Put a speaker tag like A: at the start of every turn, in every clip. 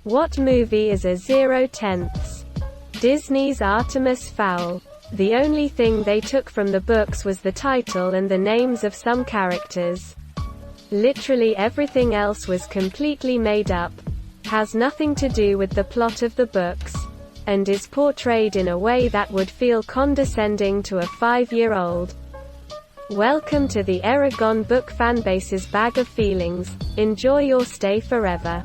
A: What movie is a 0/10? Disney's Artemis Fowl. The only thing they took from the books was the title and the names of some characters. Literally everything else was completely made up, has nothing to do with the plot of the books, and is portrayed in a way that would feel condescending to a 5-year-old. Welcome to the Eragon book fanbase's bag of feelings. Enjoy your stay forever.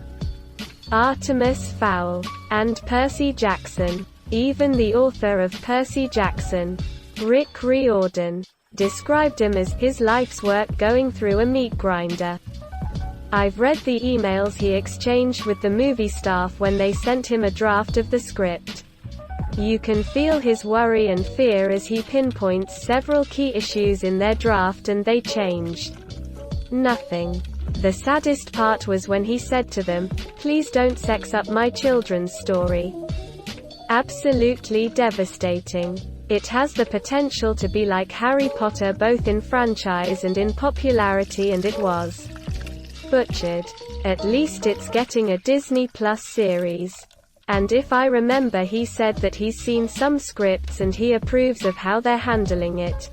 A: Artemis Fowl. And Percy Jackson. Even the author of Percy Jackson, Rick Riordan, described him as his life's work going through a meat grinder. I've read the emails he exchanged with the movie staff when they sent him a draft of the script. You can feel his worry and fear as he pinpoints several key issues in their draft and they changed nothing. The saddest part was when he said to them, "Please don't sex up my children's story." Absolutely devastating. It has the potential to be like Harry Potter both in franchise and in popularity, and it was butchered. At least it's getting a Disney Plus series. And if I remember, he said that he's seen some scripts and he approves of how they're handling it.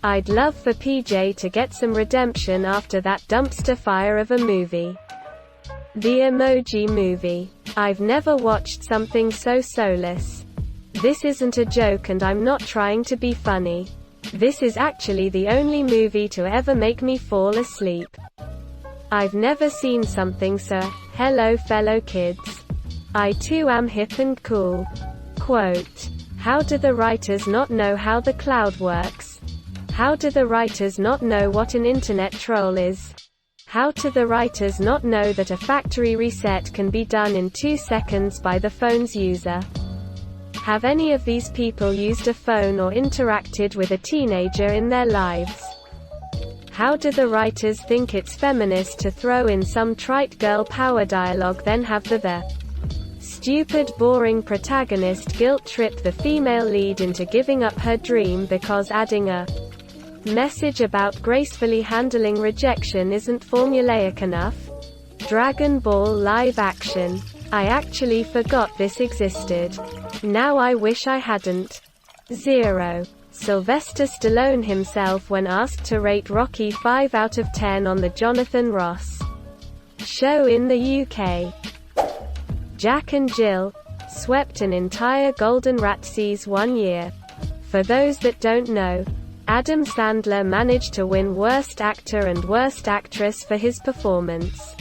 A: I'd love for PJ to get some redemption after that dumpster fire of a movie. The Emoji Movie. I've never watched something so soulless. This isn't a joke and I'm not trying to be funny. This is actually the only movie to ever make me fall asleep. I've never seen something so, hello fellow kids. I too am hip and cool. Quote, how do the writers not know how the cloud works? How do the writers not know what an internet troll is? How do the writers not know that a factory reset can be done in 2 seconds by the phone's user? Have any of these people used a phone or interacted with a teenager in their lives? How do the writers think it's feminist to throw in some trite girl power dialogue, then have the stupid boring protagonist guilt trip the female lead into giving up her dream because adding a message about gracefully handling rejection isn't formulaic enough? Dragon Ball live action. I actually forgot this existed. Now I wish I hadn't. 0. Sylvester Stallone himself when asked to rate Rocky 5 out of 10 on the Jonathan Ross show in the UK. Jack and Jill swept an entire Golden Razzies one year. For those that don't know, Adam Sandler managed to win Worst Actor and Worst Actress for his performance.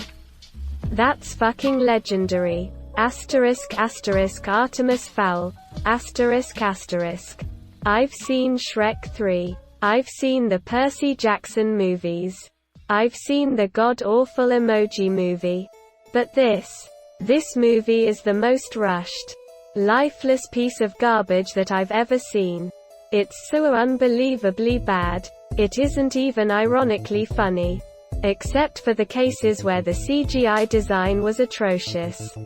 A: That's fucking legendary. Asterisk asterisk Artemis Fowl. Asterisk asterisk. I've seen Shrek 3. I've seen the Percy Jackson movies. I've seen the god-awful Emoji Movie. But this movie is the most rushed, lifeless piece of garbage that I've ever seen. It's so unbelievably bad. It isn't even ironically funny. Except for the cases where the CGI design was atrocious.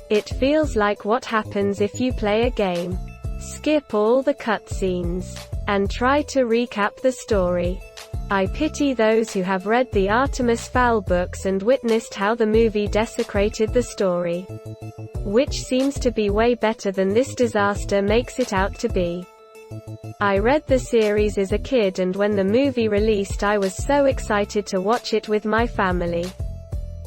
A: It feels like what happens if you play a game. Skip all the cutscenes and try to recap the story. I pity those who have read the Artemis Fowl books and witnessed how the movie desecrated the story, which seems to be way better than this disaster makes it out to be. I read the series as a kid, and when the movie released I was so excited to watch it with my family,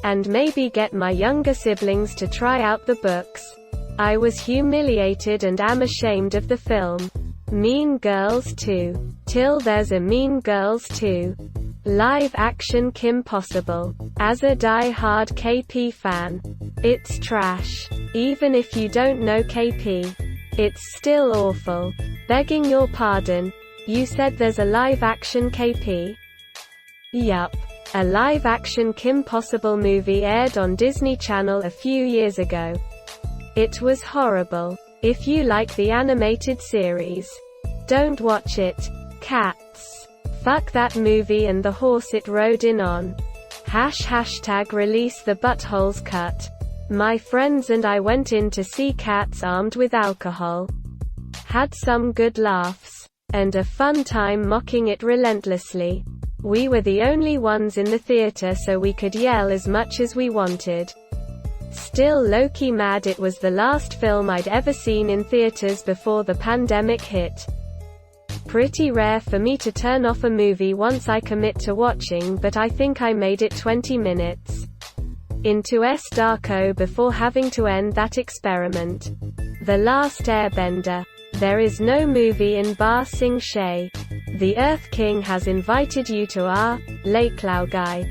A: and maybe get my younger siblings to try out the books. I was humiliated and am ashamed of the film. Mean Girls 2. Till there's a Mean Girls 2. Live action Kim Possible. As a die-hard KP fan, it's trash. Even if you don't know KP, it's still awful. Begging your pardon, you said there's a live-action KP? Yup. A live-action Kim Possible movie aired on Disney Channel a few years ago. It was horrible. If you like the animated series, don't watch it. Cats. Fuck that movie and the horse it rode in on. Hashtag release the buttholes cut. My friends and I went in to see Cats armed with alcohol. Had some good laughs. And a fun time mocking it relentlessly. We were the only ones in the theater so we could yell as much as we wanted. Still low-key mad it was the last film I'd ever seen in theaters before the pandemic hit. Pretty rare for me to turn off a movie once I commit to watching, but I think I made it 20 minutes into Darko before having to end that experiment. The Last Airbender. There is no movie in Ba Sing Se. The Earth King has invited you to our Lake Lao Guy.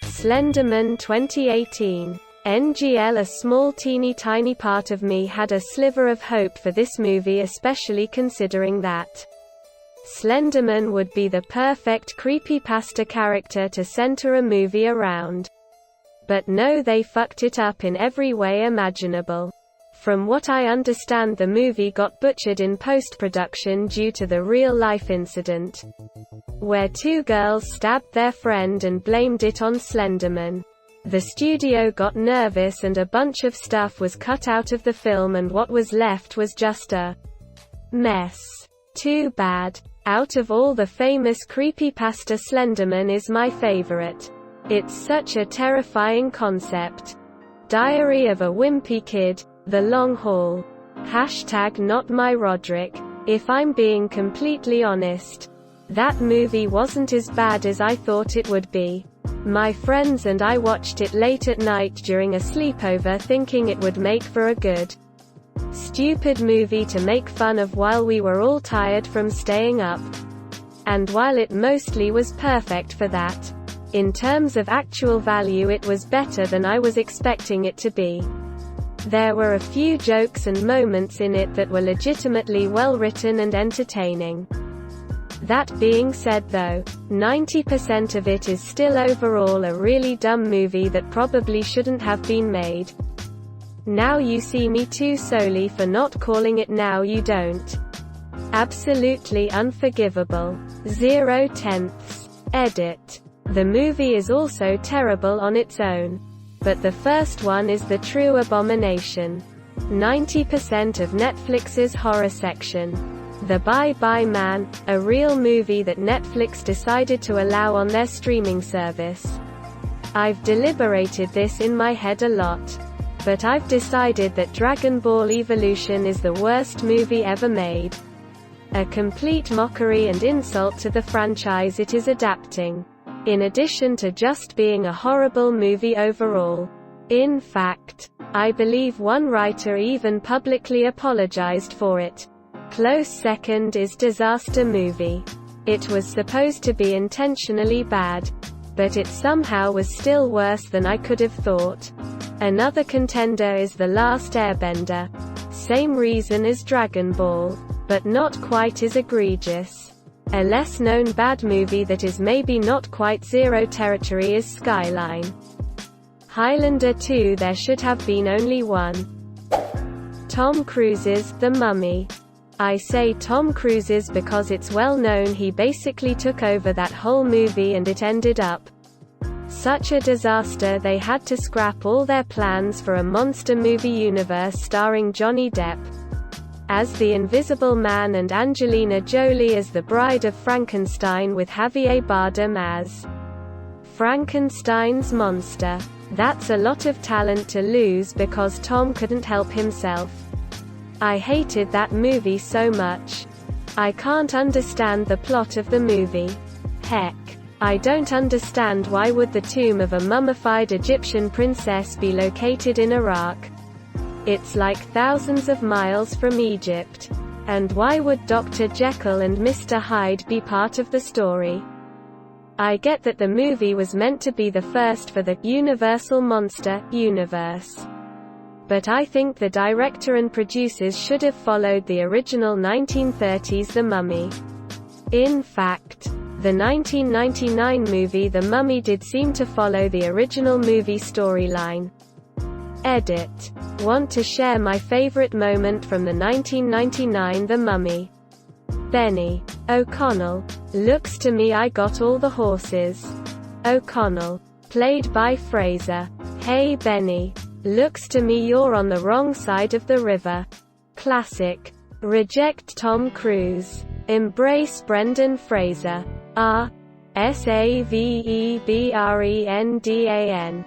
A: Slenderman 2018. NGL. A small teeny tiny part of me had a sliver of hope for this movie, especially considering that Slenderman would be the perfect creepypasta character to center a movie around. But no, they fucked it up in every way imaginable. From what I understand, the movie got butchered in post-production due to the real-life incident where two girls stabbed their friend and blamed it on Slenderman. The studio got nervous and a bunch of stuff was cut out of the film, and what was left was just a mess. Too bad. Out of all the famous creepypasta, Slenderman is my favorite. It's such a terrifying concept. Diary of a Wimpy Kid, The Long Haul. # not my Roderick. If I'm being completely honest, that movie wasn't as bad as I thought it would be. My friends and I watched it late at night during a sleepover, thinking it would make for a good, stupid movie to make fun of while we were all tired from staying up. And while it mostly was perfect for that, in terms of actual value it was better than I was expecting it to be. There were a few jokes and moments in it that were legitimately well written and entertaining. That being said though, 90% of it is still overall a really dumb movie that probably shouldn't have been made. Now You See Me Too solely for not calling it Now You Don't. Absolutely unforgivable. 0/10. Edit. The movie is also terrible on its own. But the first one is the true abomination. 90% of Netflix's horror section. The Bye Bye Man, a real movie that Netflix decided to allow on their streaming service. I've deliberated this in my head a lot. But I've decided that Dragon Ball Evolution is the worst movie ever made. A complete mockery and insult to the franchise it is adapting. In addition to just being a horrible movie overall. In fact, I believe one writer even publicly apologized for it. Close second is Disaster Movie. It was supposed to be intentionally bad, but it somehow was still worse than I could have thought. Another contender is The Last Airbender. Same reason as Dragon Ball, but not quite as egregious. A less-known bad movie that is maybe not quite zero territory is Skyline. Highlander 2. There should have been only one. Tom Cruise's The Mummy. I say Tom Cruise's because it's well known he basically took over that whole movie and it ended up such a disaster they had to scrap all their plans for a monster movie universe starring Johnny Depp as the Invisible Man and Angelina Jolie as the Bride of Frankenstein, with Javier Bardem as Frankenstein's monster. That's a lot of talent to lose because Tom couldn't help himself. I hated that movie so much. I can't understand the plot of the movie. Heck, I don't understand why would the tomb of a mummified Egyptian princess be located in Iraq? It's like thousands of miles from Egypt. And why would Dr. Jekyll and Mr. Hyde be part of the story? I get that the movie was meant to be the first for the Universal Monster universe. But I think the director and producers should have followed the original 1930s The Mummy. In fact, the 1999 movie The Mummy did seem to follow the original movie storyline. Edit. Want to share my favorite moment from the 1999 The Mummy. Benny O'Connell. Looks to me I got all the horses. O'Connell. Played by Fraser. Hey Benny. Looks to me you're on the wrong side of the river. Classic. Reject Tom Cruise. Embrace Brendan Fraser. R. S. A. V. E. B. R. E. N. D. A. N.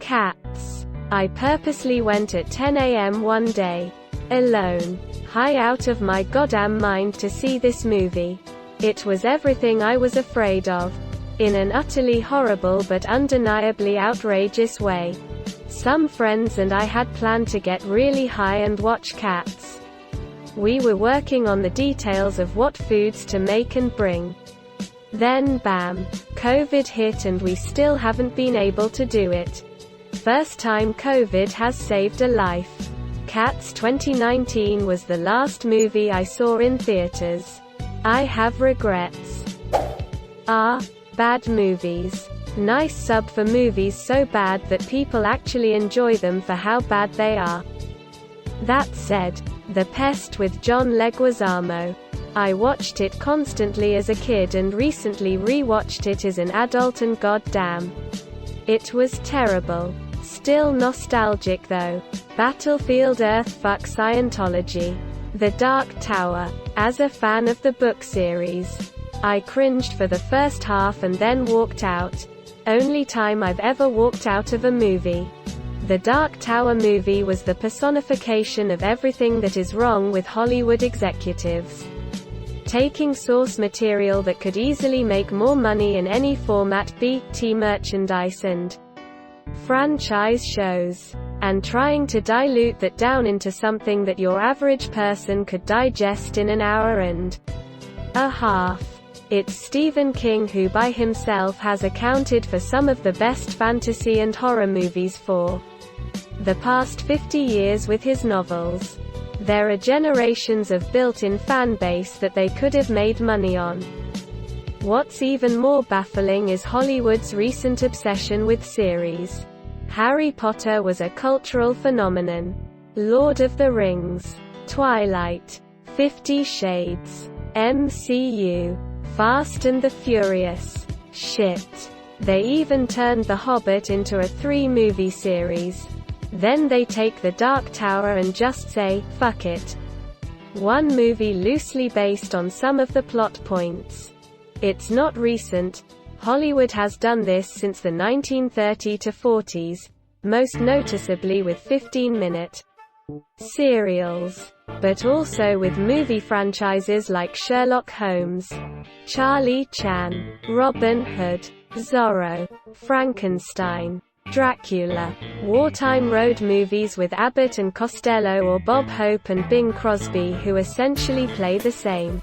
A: Cats. I purposely went at 10 a.m. one day. Alone. High out of my goddamn mind to see this movie. It was everything I was afraid of. In an utterly horrible but undeniably outrageous way. Some friends and I had planned to get really high and watch Cats. We were working on the details of what foods to make and bring. Then bam, COVID hit and we still haven't been able to do it. First time COVID has saved a life. Cats 2019 was the last movie I saw in theaters. I have regrets. Bad movies. Nice sub for movies so bad that people actually enjoy them for how bad they are. That said, The Pest with John Leguizamo. I watched it constantly as a kid and recently re-watched it as an adult and goddamn. It was terrible. Still nostalgic though. Battlefield Earth fuck Scientology. The Dark Tower. As a fan of the book series, I cringed for the first half and then walked out. Only time I've ever walked out of a movie. The Dark Tower movie was the personification of everything that is wrong with Hollywood executives. Taking source material that could easily make more money in any format, B.T. merchandise and franchise shows, and trying to dilute that down into something that your average person could digest in an hour and a half. It's Stephen King who by himself has accounted for some of the best fantasy and horror movies for the past 50 years with his novels. There are generations of built-in fan base that they could have made money on. What's even more baffling is Hollywood's recent obsession with series. Harry Potter was a cultural phenomenon. Lord of the Rings, Twilight, 50 Shades, MCU, Fast and the Furious. Shit. They even turned The Hobbit into a 3-movie series. Then they take The Dark Tower and just say, fuck it. One movie loosely based on some of the plot points. It's not recent. Hollywood has done this since the 1930s to 40s, most noticeably with 15-minute serials, but also with movie franchises like Sherlock Holmes, Charlie Chan, Robin Hood, Zorro, Frankenstein, Dracula, wartime road movies with Abbott and Costello or Bob Hope and Bing Crosby who essentially play the same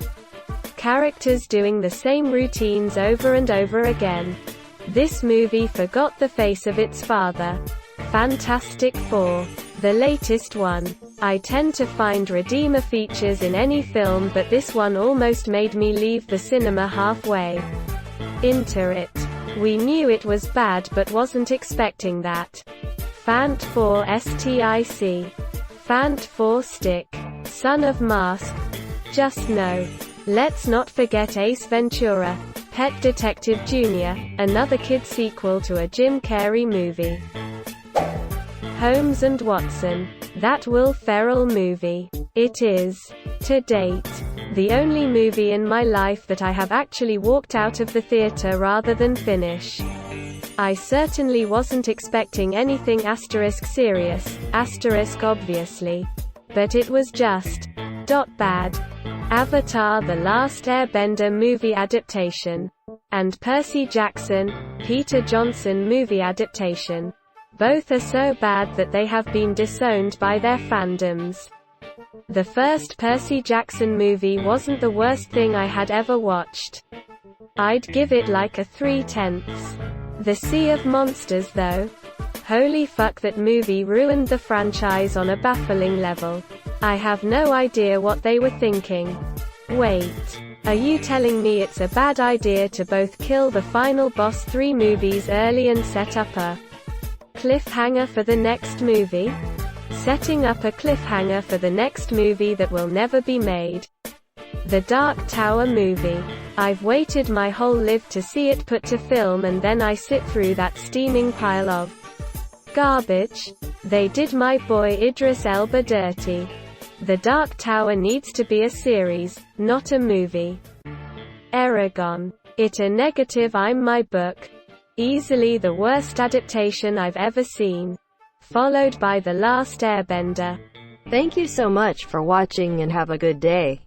A: characters doing the same routines over and over again. This movie forgot the face of its father. Fantastic Four, the latest one. I tend to find redeemer features in any film, but this one almost made me leave the cinema halfway into it. We knew it was bad but wasn't expecting that. Fant 4 STIC. Fant 4 Stick. Son of Mask. Just no. Let's not forget Ace Ventura, Pet Detective Jr., another kid sequel to a Jim Carrey movie. Holmes and Watson. That Will Ferrell movie. It is, to date, the only movie in my life that I have actually walked out of the theater rather than finish. I certainly wasn't expecting anything serious, obviously. But it was just bad. Avatar: The Last Airbender movie adaptation. And Percy Jackson, Peter Johnson movie adaptation. Both are so bad that they have been disowned by their fandoms. The first Percy Jackson movie wasn't the worst thing I had ever watched. I'd give it like a 3/10. The Sea of Monsters though? Holy fuck, that movie ruined the franchise on a baffling level. I have no idea what they were thinking. Wait. Are you telling me it's a bad idea to both kill the final boss 3 movies early and set up a cliffhanger for the next movie? Setting up a cliffhanger for the next movie that will never be made. The Dark Tower movie. I've waited my whole life to see it put to film, and then I sit through that steaming pile of garbage. They did my boy Idris Elba dirty. The Dark Tower needs to be a series, not a movie. Eragon. It a negative. I'm my book. Easily the worst adaptation I've ever seen. Followed by The Last Airbender.
B: Thank you so much for watching and have a good day.